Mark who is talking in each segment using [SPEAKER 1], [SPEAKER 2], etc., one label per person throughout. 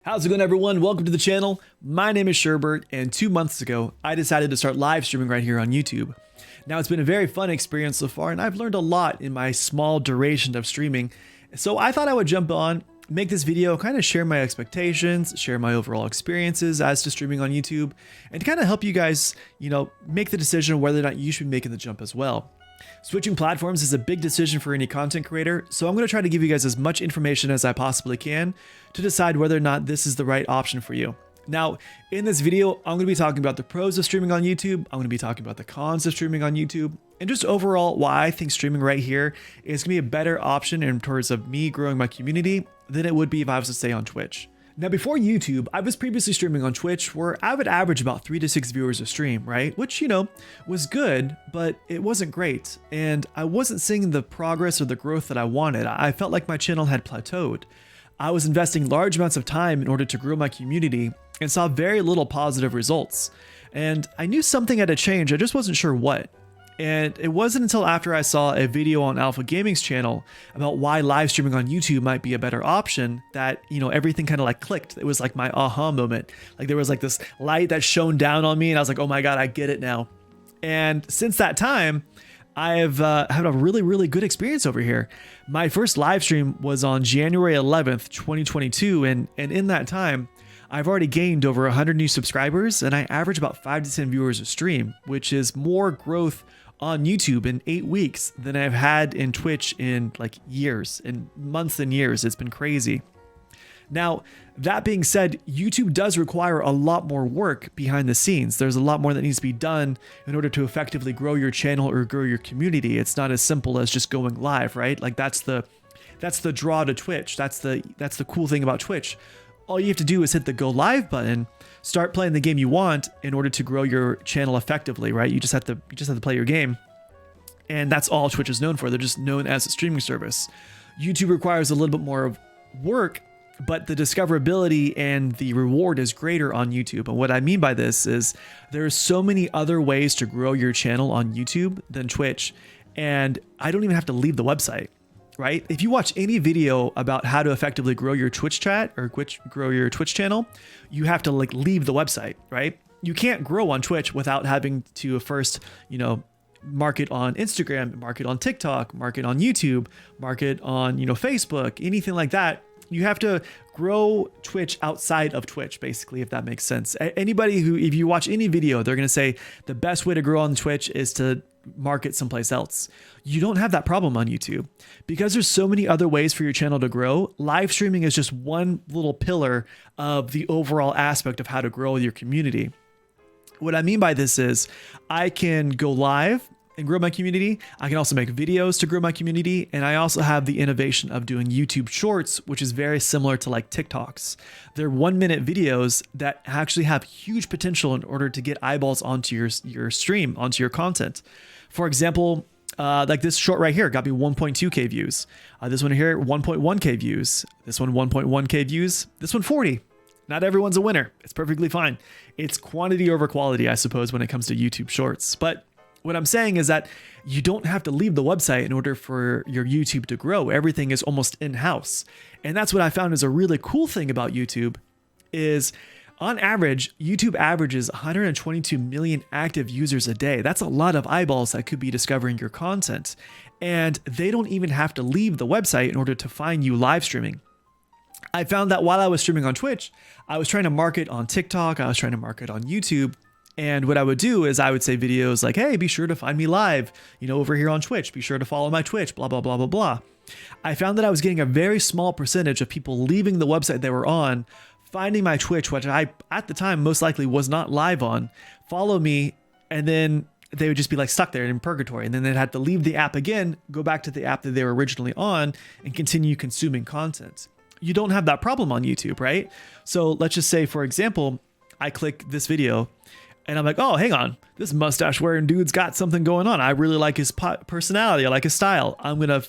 [SPEAKER 1] How's it going, everyone? Welcome to the channel. My name is Sherbert, and 2 months ago, I decided to start live streaming right here on YouTube. Now, it's been a very fun experience so far, and I've learned a lot in my small duration of streaming. So I thought I would jump on, make this video, kind of share my expectations, share my overall experiences as to streaming on YouTube, and kind of help you guys, make the decision whether or not you should be making the jump as well. Switching platforms is a big decision for any content creator, so I'm going to try to give you guys as much information as I possibly can to decide whether or not this is the right option for you. Now, in this video, I'm going to be talking about the pros of streaming on YouTube, I'm going to be talking about the cons of streaming on YouTube, and just overall why I think streaming right here is going to be a better option in terms of me growing my community than it would be if I was to stay on Twitch. Now, before YouTube, I was previously streaming on Twitch where I would average about 3 to 6 viewers a stream, right? Which, was good, but it wasn't great. And I wasn't seeing the progress or the growth that I wanted. I felt like my channel had plateaued. I was investing large amounts of time in order to grow my community and saw very little positive results. And I knew something had to change, I just wasn't sure what. And it wasn't until after I saw a video on Alpha Gaming's channel about why live streaming on YouTube might be a better option that, everything kind of like clicked. It was like my aha moment. Like there was like this light that shone down on me and I was like, oh my God, I get it now. And since that time, I've had a really, really good experience over here. My first live stream was on January 11th, 2022. And in that time, I've already gained over 100 new subscribers and I average about 5 to 10 viewers a stream, which is more growth on YouTube in 8 weeks than I've had in Twitch in like years and months and years. It's been crazy. Now, that being said, YouTube does require a lot more work behind the scenes. There's a lot more that needs to be done in order to effectively grow your channel or grow your community. It's not as simple as just going live, right? Like that's the draw to Twitch. That's the cool thing about Twitch. All you have to do is hit the go live button, start playing the game you want in order to grow your channel effectively, right? You just have to play your game. And that's all Twitch is known for. They're just known as a streaming service. YouTube requires a little bit more of work, but the discoverability and the reward is greater on YouTube. And what I mean by this is there's so many other ways to grow your channel on YouTube than Twitch. And I don't even have to leave the website. Right? If you watch any video about how to effectively grow your Twitch chat or grow your Twitch channel, you have to leave the website, right? You can't grow on Twitch without having to first, market on Instagram, market on TikTok, market on YouTube, market on, Facebook, anything like that. You have to grow Twitch outside of Twitch, basically, if that makes sense. Anybody who, if you watch any video, they're going to say the best way to grow on Twitch is to market someplace else. You don't have that problem on YouTube because there's so many other ways for your channel to grow. Live streaming is just one little pillar of the overall aspect of how to grow your community. What I mean by this is I can go live and grow my community. I can also make videos to grow my community. And I also have the innovation of doing YouTube shorts, which is very similar to like TikToks. They're 1-minute videos that actually have huge potential in order to get eyeballs onto your stream, onto your content. For example, like this short right here got me 1.2K views. This one here, 1.1K views. This one, 1.1K views. This one, 40. Not everyone's a winner. It's perfectly fine. It's quantity over quality, I suppose, when it comes to YouTube shorts. But what I'm saying is that you don't have to leave the website in order for your YouTube to grow. Everything is almost in-house. And that's what I found is a really cool thing about YouTube is on average, YouTube averages 122 million active users a day. That's a lot of eyeballs that could be discovering your content. And they don't even have to leave the website in order to find you live streaming. I found that while I was streaming on Twitch, I was trying to market on TikTok, I was trying to market on YouTube. And what I would do is I would say videos like, hey, be sure to find me live, over here on Twitch. Be sure to follow my Twitch, blah, blah, blah, blah, blah. I found that I was getting a very small percentage of people leaving the website they were on, finding my Twitch, which I, at the time, most likely was not live on, follow me, and then they would just be like stuck there in purgatory. And then they'd have to leave the app again, go back to the app that they were originally on, and continue consuming content. You don't have that problem on YouTube, right? So let's just say, for example, I click this video, and I'm like, oh, hang on, this mustache wearing dude's got something going on. I really like his personality. I like his style. I'm going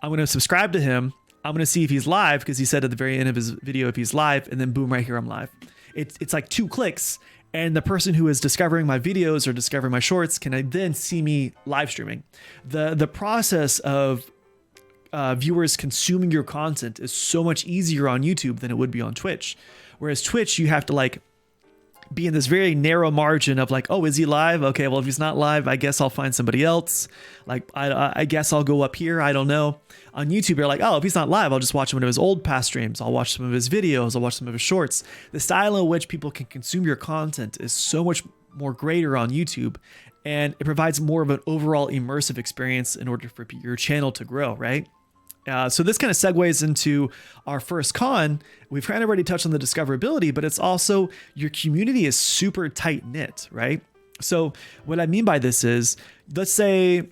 [SPEAKER 1] to subscribe to him. I'm going to see if he's live because he said at the very end of his video, if he's live, and then boom, right here, I'm live. It's like 2 clicks. And the person who is discovering my videos or discovering my shorts can then see me live streaming. The process of viewers consuming your content is so much easier on YouTube than it would be on Twitch. Whereas Twitch, you have to like be in this very narrow margin of like, oh, is he live? Okay, well, if he's not live, I guess I'll find somebody else. Like, I guess I'll go up here. I don't know. On YouTube, you're like, oh, if he's not live, I'll just watch one of his old past streams. I'll watch some of his videos. I'll watch some of his shorts. The style in which people can consume your content is so much more greater on YouTube, and it provides more of an overall immersive experience in order for your channel to grow, right? So this kind of segues into our first con. We've kind of already touched on the discoverability, but it's also your community is super tight knit, right? So what I mean by this is, let's say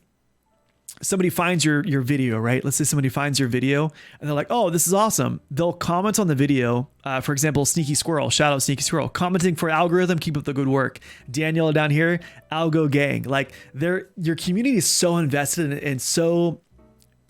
[SPEAKER 1] somebody finds your video, right? Let's say somebody finds your video and they're like, oh, this is awesome. They'll comment on the video. For example, Sneaky Squirrel, shout out Sneaky Squirrel, commenting for algorithm, keep up the good work. Daniel down here, Algo Gang. Like your community is so invested and so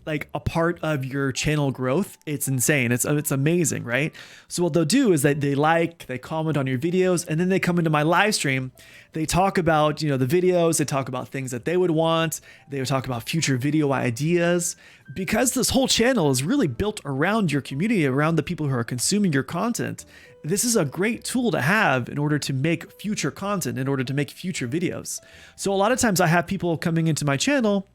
[SPEAKER 1] like a part of your channel growth. It's insane. It's amazing, right? So what they'll do is that they comment on your videos, and then they come into my live stream. They talk about, the videos, they talk about things that they would want. They would talk about future video ideas, because this whole channel is really built around your community, around the people who are consuming your content. This is a great tool to have in order to make future content, in order to make future videos. So a lot of times I have people coming into my channel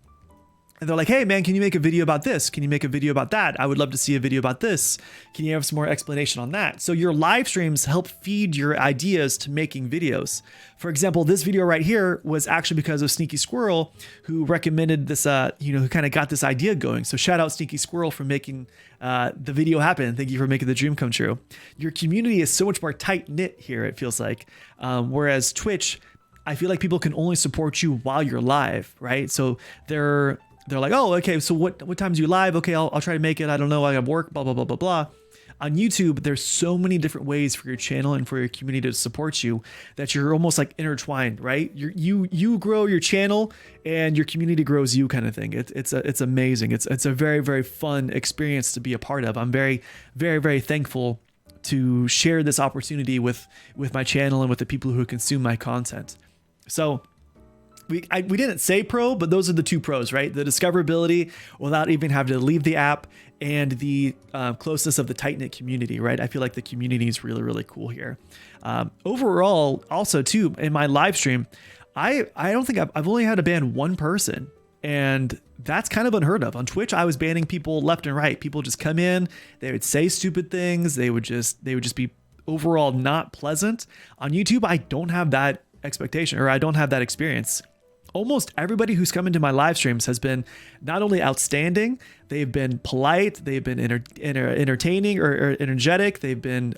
[SPEAKER 1] and they're like, hey man, can you make a video about this? Can you make a video about that? I would love to see a video about this. Can you have some more explanation on that? So your live streams help feed your ideas to making videos. For example, this video right here was actually because of Sneaky Squirrel, who recommended this, who kind of got this idea going. So shout out Sneaky Squirrel for making the video happen. Thank you for making the dream come true. Your community is so much more tight knit here, it feels like. Whereas Twitch, I feel like people can only support you while you're live, right? So they're like, oh, okay, so what times are you live? Okay, I'll try to make it. I don't know, I have work, blah, blah, blah, blah, blah. On YouTube, there's so many different ways for your channel and for your community to support you that you're almost like intertwined, right? You grow your channel and your community grows you, kind of thing. It's amazing. It's a very, very fun experience to be a part of. I'm very, very, very thankful to share this opportunity with my channel and with the people who consume my content. So we didn't say pro, but those are the two pros, right? The discoverability without even having to leave the app, and the closeness of the tight-knit community, right? I feel like the community is really, really cool here. Overall, also too, in my live stream, I don't think I've only had to ban one person, and that's kind of unheard of. On Twitch, I was banning people left and right. People just come in, they would say stupid things, they would just be overall not pleasant. On YouTube, I don't have that expectation, or I don't have that experience. Almost everybody who's come into my live streams has been not only outstanding, they've been polite, they've been entertaining or energetic, they've been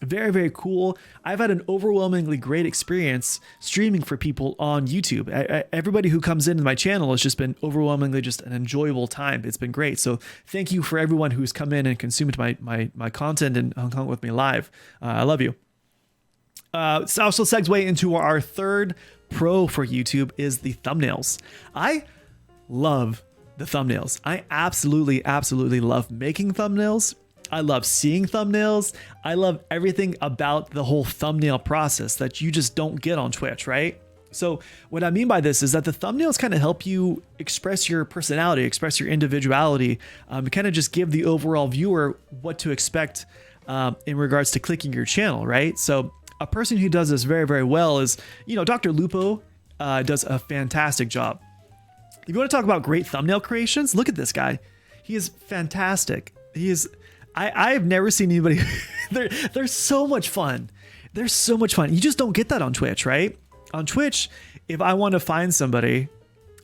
[SPEAKER 1] very, very cool. I've had an overwhelmingly great experience streaming for people on YouTube. Everybody who comes into my channel has just been overwhelmingly just an enjoyable time. It's been great. So thank you for everyone who's come in and consumed my content and hung out with me live. I love you. This also segue into our third pro for YouTube is the thumbnails. I love the thumbnails. I absolutely love making thumbnails. I love seeing thumbnails. I love everything about the whole thumbnail process that you just don't get on Twitch, right? So what I mean by this is that the thumbnails kind of help you express your personality, express your individuality, kind of just give the overall viewer what to expect in regards to clicking your channel, right? So a person who does this very, very well is, Dr. Lupo does a fantastic job. If you want to talk about great thumbnail creations, look at this guy. He is fantastic. I've never seen anybody. They're so much fun. They're so much fun. You just don't get that on Twitch, right? On Twitch, if I want to find somebody,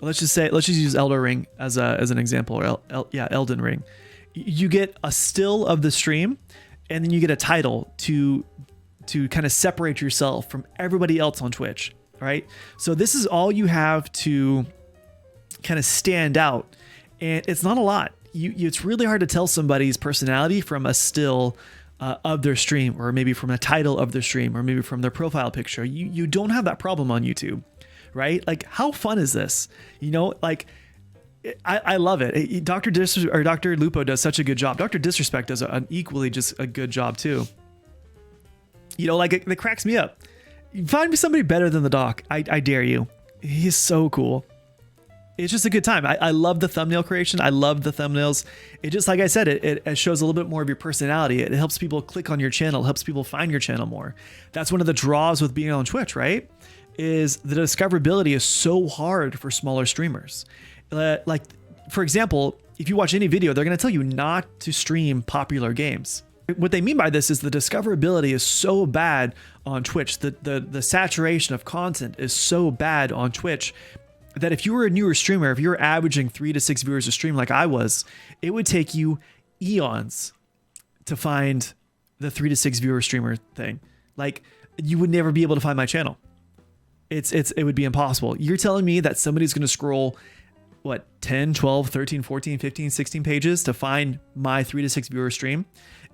[SPEAKER 1] let's just use Elden Ring as an example, or Elden Ring. You get a still of the stream, and then you get a title to kind of separate yourself from everybody else on Twitch, right? So this is all you have to kind of stand out, and it's not a lot. It's really hard to tell somebody's personality from a still of their stream, or maybe from a title of their stream, or maybe from their profile picture. You don't have that problem on YouTube, right? Like, how fun is this? I love it. Dr. Lupo does such a good job. Dr. Disrespect does an equally just a good job too. It cracks me up. Find me somebody better than the doc. I dare you. He's so cool. it's just a good time. I love the thumbnail creation. I love the thumbnails. It just, like I said, it shows a little bit more of your personality. It helps people click on your channel, helps people find your channel more. That's one of the draws with being on Twitch, right? Is the discoverability is so hard for smaller streamers. Like, for example, if you watch any video, they're going to tell you not to stream popular games. What they mean by this is the discoverability is so bad on Twitch. The saturation of content is so bad on Twitch that if you were a newer streamer, if you were averaging 3 to 6 viewers a stream like I was, it would take you eons to find the 3 to 6 viewer streamer thing. Like, you would never be able to find my channel. It would be impossible. You're telling me that somebody's going to scroll, what, 10, 12, 13, 14, 15, 16 pages to find my 3 to 6 viewer stream?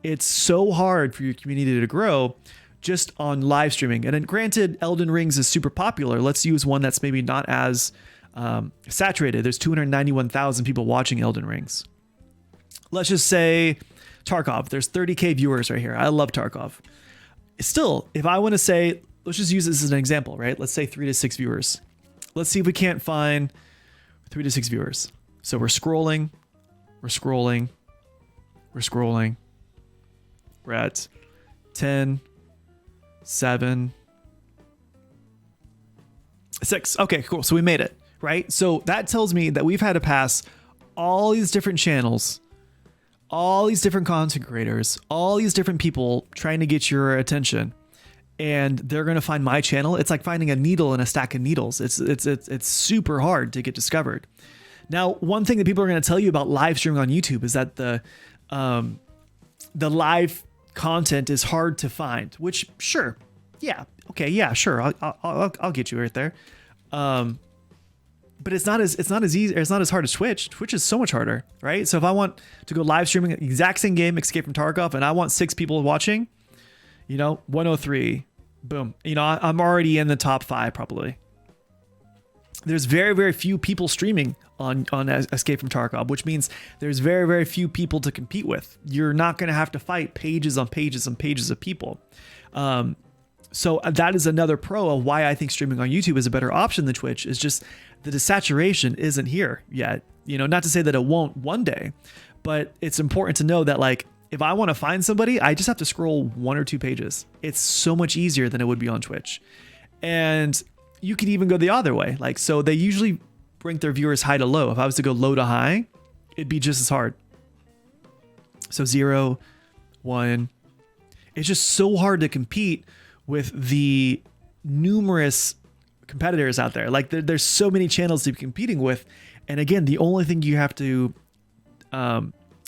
[SPEAKER 1] It's so hard for your community to grow just on live streaming. And then granted, Elden Rings is super popular. Let's use one that's maybe not as saturated. There's 291,000 people watching Elden Rings. Let's just say Tarkov. There's 30K viewers right here. I love Tarkov. Still, if I want to say, let's just use this as an example, right? Let's say 3 to 6 viewers. Let's see if we can't find 3 to 6 viewers. So we're scrolling, we're scrolling, we're scrolling. We're at 10, 7, 6. Okay, cool. So we made it, right? So that tells me that we've had to pass all these different channels, all these different content creators, all these different people trying to get your attention, and they're going to find my channel. It's like finding a needle in a stack of needles. It's super hard to get discovered. Now, one thing that people are going to tell you about live streaming on YouTube is that the live content is hard to find, which sure. Yeah. Okay. Yeah, sure. I'll get you right there. But it's not as easy. It's not as hard as Twitch. Twitch is so much harder, right? So if I want to go live streaming the exact same game, Escape from Tarkov, and I want 6 people watching, 103, boom. I'm already in the top 5 probably. There's very, very few people streaming on Escape from Tarkov, which means there's very, very few people to compete with. You're not going to have to fight pages on pages and pages of people. So that is another pro of why I think streaming on YouTube is a better option than Twitch, is just the saturation isn't here yet. Not to say that it won't one day, but it's important to know that, like, if I want to find somebody, I just have to scroll 1 or 2 pages. It's so much easier than it would be on Twitch. And you could even go the other way. Like, so they usually rank their viewers high to low. If I was to go low to high, it'd be just as hard. So 0, 1. It's just so hard to compete with the numerous competitors out there. Like, there's so many channels to be competing with. And again, the only thing you have to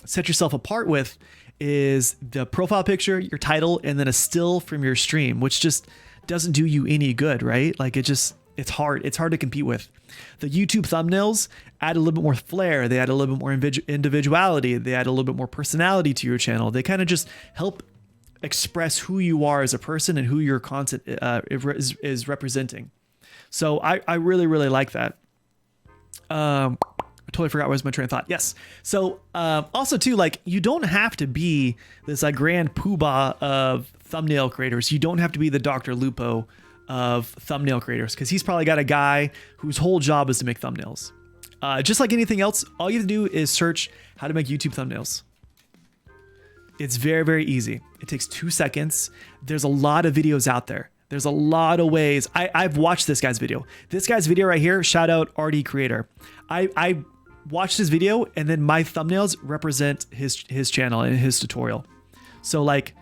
[SPEAKER 1] set yourself apart with is the profile picture, your title, and then a still from your stream, which just doesn't do you any good, right? Like, it's hard. It's hard to compete with. The YouTube thumbnails add a little bit more flair. They add a little bit more individuality. They add a little bit more personality to your channel. They kind of just help express who you are as a person and who your content is representing. So I really, really like that. I totally forgot where's my train of thought. Yes. So also too, like, you don't have to be this like grand poobah of thumbnail creators. You don't have to be the Dr. Lupo of thumbnail creators, because he's probably got a guy whose whole job is to make thumbnails. Just like anything else, all you have to do is search how to make YouTube thumbnails. It's very, very easy. It takes 2 seconds. There's a lot of videos out there. There's a lot of ways. I've watched this guy's video. This guy's video right here, shout out RD Creator. I watched his video, and then my thumbnails represent his channel and his tutorial. So like,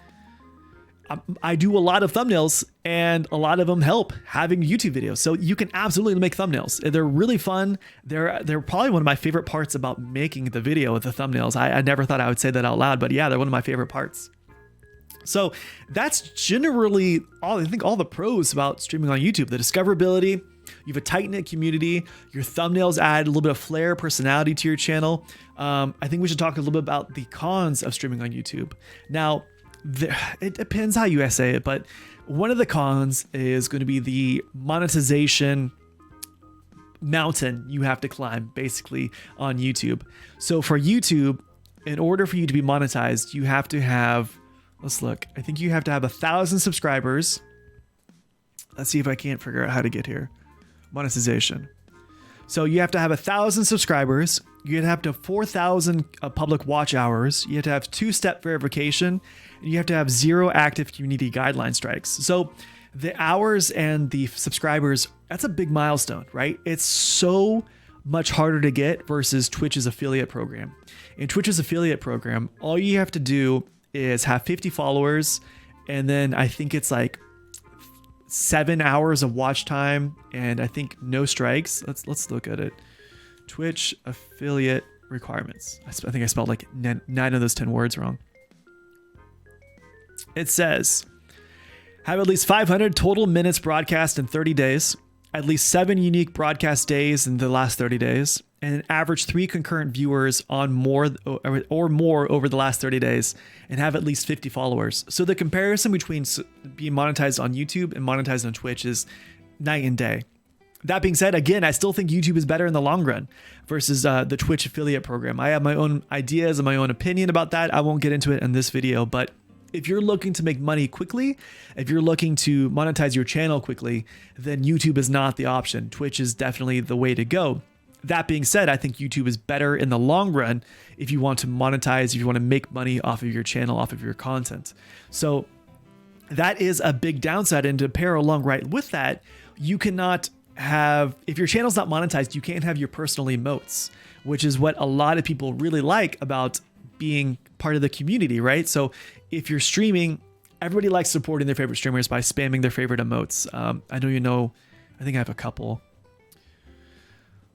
[SPEAKER 1] I do a lot of thumbnails, and a lot of them help having YouTube videos. So you can absolutely make thumbnails. They're really fun. They're probably one of my favorite parts about making the video with the thumbnails. I never thought I would say that out loud, but yeah, they're one of my favorite parts. So that's generally all the pros about streaming on YouTube. The discoverability, you have a tight-knit community, your thumbnails add a little bit of flair, personality to your channel. I think we should talk a little bit about the cons of streaming on YouTube. Now, it depends how you say it, but one of the cons is going to be the monetization mountain you have to climb basically on YouTube. So for YouTube, in order for you to be monetized, you have to have, let's look, I think you have to have 1,000 subscribers. Let's see if I can't figure out how to get here. Monetization. So you have to have 1,000 subscribers. You have to have 4,000 public watch hours. You have to have 2-step verification. And you have to have 0 active community guideline strikes. So the hours and the subscribers, that's a big milestone, right? It's so much harder to get versus Twitch's affiliate program. In Twitch's affiliate program, all you have to do is have 50 followers, and then I think it's like 7 hours of watch time, and I think no strikes. Let's look at it. Twitch affiliate requirements. I think I spelled like 9 of those 10 words wrong. It says, have at least 500 total minutes broadcast in 30 days, at least 7 unique broadcast days in the last 30 days, and an average 3 concurrent viewers on more over the last 30 days, and have at least 50 followers. So the comparison between being monetized on YouTube and monetized on Twitch is night and day. That being said, again, I still think YouTube is better in the long run versus the Twitch affiliate program. I have my own ideas and my own opinion about that. I won't get into it in this video, but if you're looking to make money quickly, if you're looking to monetize your channel quickly, then YouTube is not the option. Twitch is definitely the way to go. That being said, I think YouTube is better in the long run if you want to monetize, if you want to make money off of your channel, off of your content. So that is a big downside. And to pair along right with that, you cannot have, if your channel's not monetized, you can't have your personal emotes, which is what a lot of people really like about being part of the community, right? So if you're streaming, everybody likes supporting their favorite streamers by spamming their favorite emotes. I know, I think I have a couple.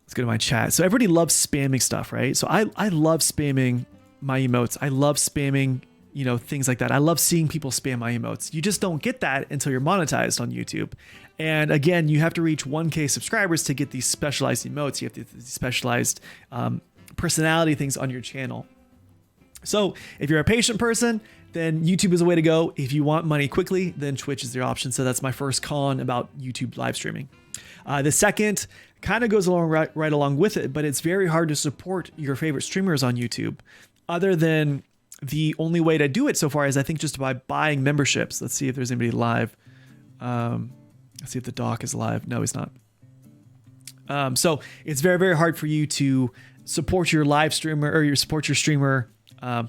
[SPEAKER 1] Let's go to my chat. So everybody loves spamming stuff, right? So I love spamming my emotes. I love spamming, things like that. I love seeing people spam my emotes. You just don't get that until you're monetized on YouTube. And again, you have to reach 1K subscribers to get these specialized emotes. You have to get these specialized personality things on your channel. So if you're a patient person, then YouTube is the way to go. If you want money quickly, then Twitch is the option. So that's my first con about YouTube live streaming. The second kind of goes along right along with it, but it's very hard to support your favorite streamers on YouTube. Other than the only way to do it so far is I think just by buying memberships. Let's see if there's anybody live. Let's see if the doc is live. No, he's not. So it's very, very hard for you to support your live streamer or support your streamer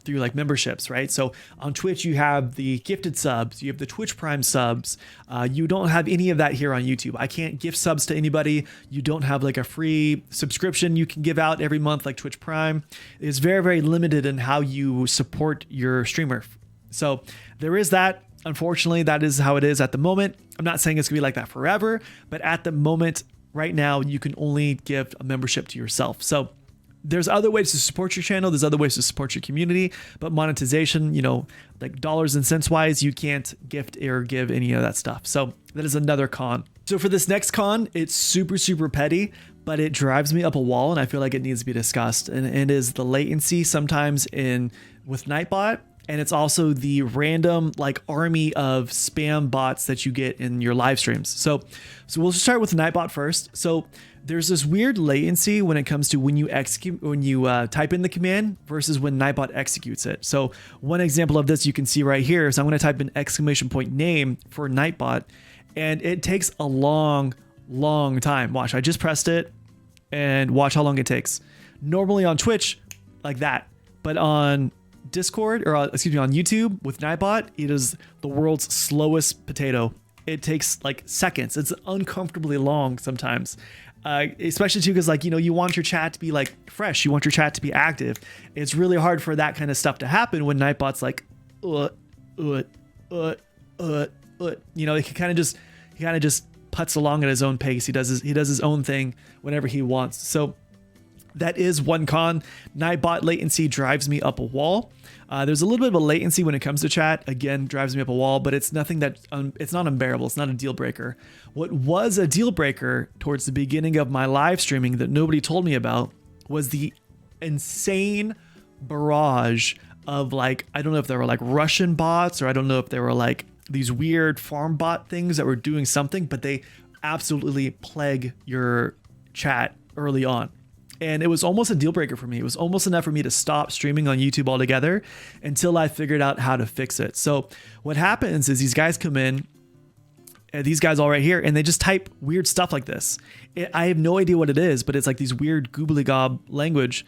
[SPEAKER 1] through like memberships, right? So on Twitch, you have the gifted subs, you have the Twitch Prime subs. You don't have any of that here on YouTube. I can't gift subs to anybody. You don't have like a free subscription you can give out every month like Twitch Prime. It's very, very limited in how you support your streamer. So there is that. Unfortunately, that is how it is at the moment. I'm not saying it's gonna be like that forever, but at the moment, right now, you can only give a membership to yourself. So there's other ways to support your channel. There's other ways to support your community, but monetization, like dollars and cents wise, you can't gift or give any of that stuff. So that is another con. So for this next con, it's super, super petty, but it drives me up a wall and I feel like it needs to be discussed. And it is the latency sometimes with Nightbot. And it's also the random like army of spam bots that you get in your live streams. So we'll start with Nightbot first. So there's this weird latency when it comes to when you type in the command versus when Nightbot executes it. So one example of this you can see right here is I'm going to type in !name for Nightbot, and it takes a long time. Watch, I just pressed it and watch how long it takes. Normally on Twitch, like that, but on Discord or on YouTube with Nightbot, it is the world's slowest potato. It takes like seconds. It's uncomfortably long sometimes. Especially too, because you want your chat to be like fresh. You want your chat to be active. It's really hard for that kind of stuff to happen when Nightbot's like, he kind of just puts along at his own pace. He does his own thing whenever he wants. So that is one con. Nightbot latency drives me up a wall. There's a little bit of a latency when it comes to chat. Again, drives me up a wall, but it's nothing that it's not unbearable. It's not a deal breaker. What was a deal breaker towards the beginning of my live streaming that nobody told me about was the insane barrage of I don't know if they were like Russian bots or I don't know if they were like these weird farm bot things that were doing something, but they absolutely plague your chat early on. And it was almost a deal breaker for me. It was almost enough for me to stop streaming on YouTube altogether until I figured out how to fix it. So what happens is these guys come in these guys all right here, and they just type weird stuff like this. I have no idea what it is, but it's like these weird goobly gob language.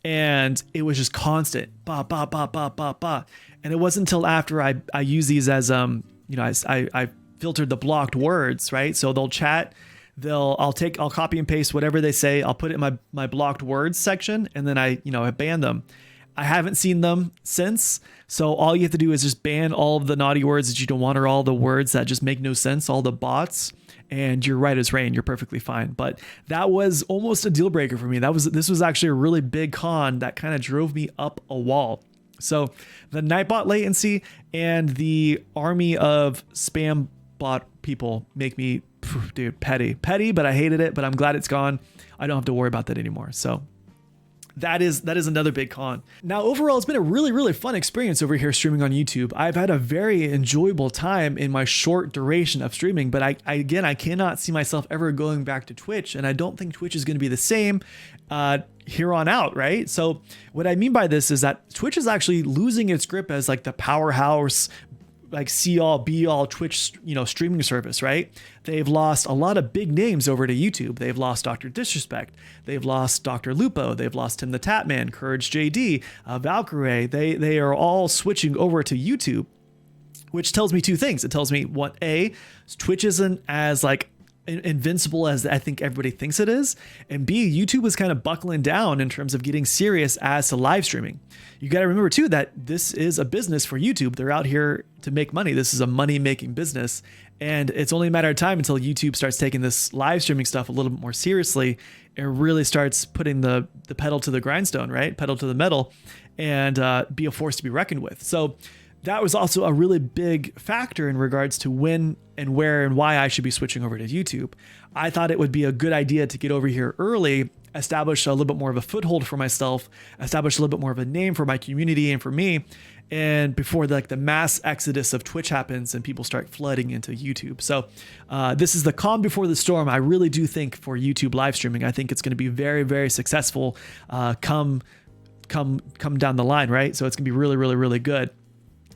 [SPEAKER 1] And it was just constant, ba, ba, ba, ba, ba, ba. And it wasn't until after I use these as, I filtered the blocked words, right? So they'll chat, I'll copy and paste whatever they say. I'll put it in my blocked words section, and then I ban them. I haven't seen them since. So all you have to do is just ban all of the naughty words that you don't want, or all the words that just make no sense, all the bots, and you're right as rain. You're perfectly fine. But that was almost a deal breaker for me. This was actually a really big con that kind of drove me up a wall. So the Nightbot latency and the army of spam bot people make me, dude, petty, but I hated it, but I'm glad it's gone. I don't have to worry about that anymore. So that is another big con. Now, overall, it's been a really, really fun experience over here streaming on YouTube. I've had a very enjoyable time in my short duration of streaming, but I cannot see myself ever going back to Twitch, and I don't think Twitch is going to be the same here on out, right? So what I mean by this is that Twitch is actually losing its grip as like the powerhouse, like see all be all Twitch, streaming service, right? They've lost a lot of big names over to YouTube. They've lost Dr. Disrespect. They've lost Dr. Lupo. They've lost Tim the Tatman, Courage JD, Valkyrie. They are all switching over to YouTube, which tells me two things. It tells me what, Twitch isn't as like invincible as I think everybody thinks it is, and B, YouTube is kind of buckling down in terms of getting serious as to live streaming. You got to remember too that this is a business for YouTube. They're out here to make money. This is a money-making business, and it's only a matter of time until YouTube starts taking this live streaming stuff a little bit more seriously and really starts putting the pedal to the grindstone, right? Pedal to the metal, and be a force to be reckoned with. So that was also a really big factor in regards to when and where and why I should be switching over to YouTube. I thought it would be a good idea to get over here early, establish a little bit more of a foothold for myself, establish a little bit more of a name for my community and for me, and before the mass exodus of Twitch happens and people start flooding into YouTube. So this is the calm before the storm. I really do think for YouTube live streaming, I think it's going to be very, very successful come down the line, right? So it's going to be really, really, really good.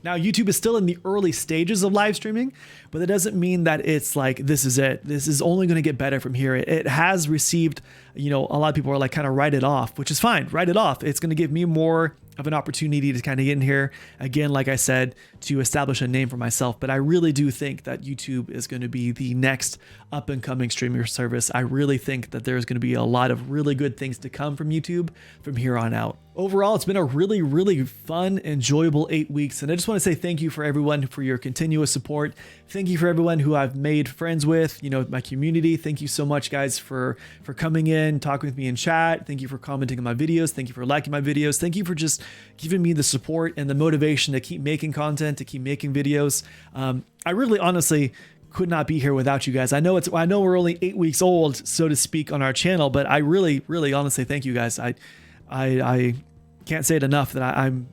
[SPEAKER 1] Now, YouTube is still in the early stages of live streaming, but that doesn't mean that it's like, this is it. This is only going to get better from here. It has received, a lot of people are like kind of write it off, which is fine. Write it off. It's going to give me more of an opportunity to kind of get in here again, like I said, to establish a name for myself. But I really do think that YouTube is going to be the next up and coming streaming service. I really think that there's going to be a lot of really good things to come from YouTube from here on out. Overall, it's been a really, really fun, enjoyable 8 weeks. And I just want to say thank you for everyone for your continuous support. Thank you for everyone who I've made friends with, my community. Thank you so much, guys, for coming in, talking with me in chat. Thank you for commenting on my videos. Thank you for liking my videos. Thank you for just giving me the support and the motivation to keep making content, to keep making videos. I really, honestly, could not be here without you guys. I know we're only 8 weeks old, so to speak, on our channel, but I really, really, honestly, thank you guys. I can't say it enough that I'm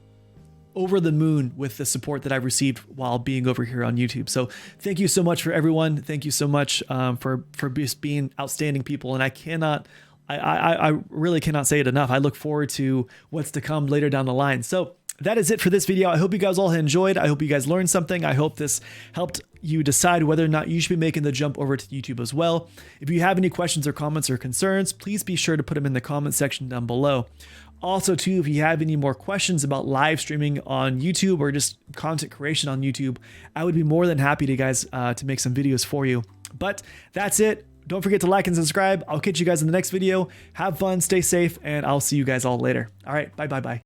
[SPEAKER 1] over the moon with the support that I've received while being over here on YouTube. So thank you so much for everyone. Thank you so much for just being outstanding people. And I really cannot say it enough. I look forward to what's to come later down the line. So that is it for this video. I hope you guys all enjoyed. I hope you guys learned something. I hope this helped you decide whether or not you should be making the jump over to YouTube as well. If you have any questions or comments or concerns, please be sure to put them in the comment section down below. Also, too, if you have any more questions about live streaming on YouTube or just content creation on YouTube, I would be more than happy to make some videos for you. But that's it. Don't forget to like and subscribe. I'll catch you guys in the next video. Have fun, stay safe, and I'll see you guys all later. All right, bye.